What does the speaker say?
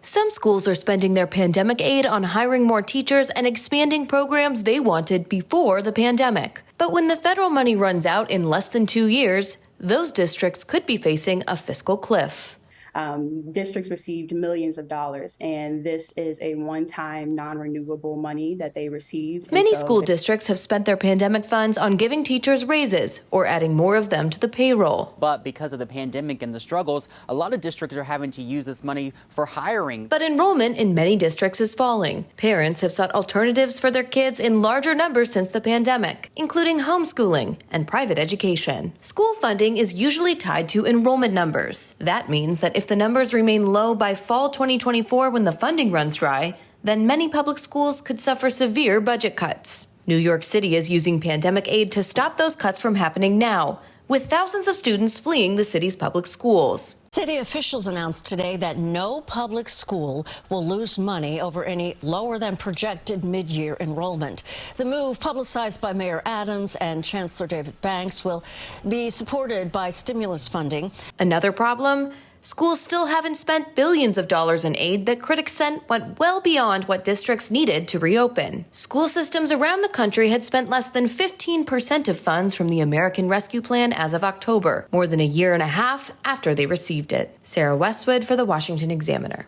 Some schools are spending their pandemic aid on hiring more teachers and expanding programs they wanted before the pandemic. But when the federal money runs out in less than 2 years, those districts could be facing a fiscal cliff. Districts received millions of dollars, and this is a one-time non-renewable money that they received. Many school districts have spent their pandemic funds on giving teachers raises or adding more of them to the payroll. But because of the pandemic and the struggles, a lot of districts are having to use this money for hiring. But enrollment in many districts is falling. Parents have sought alternatives for their kids in larger numbers since the pandemic, including homeschooling and private education. School funding is usually tied to enrollment numbers. That means that if the numbers remain low by fall 2024 when the funding runs dry, then many public schools could suffer severe budget cuts. New York City is using pandemic aid to stop those cuts from happening now, with thousands of students fleeing the city's public schools. City officials announced today that no public school will lose money over any lower than projected mid-year enrollment. The move, publicized by Mayor Adams and Chancellor David Banks, will be supported by stimulus funding. Another problem? Schools still haven't spent billions of dollars in aid that critics said went well beyond what districts needed to reopen. School systems around the country had spent less than 15% of funds from the American Rescue Plan as of October, more than a year and a half after they received it. Sarah Westwood for the Washington Examiner.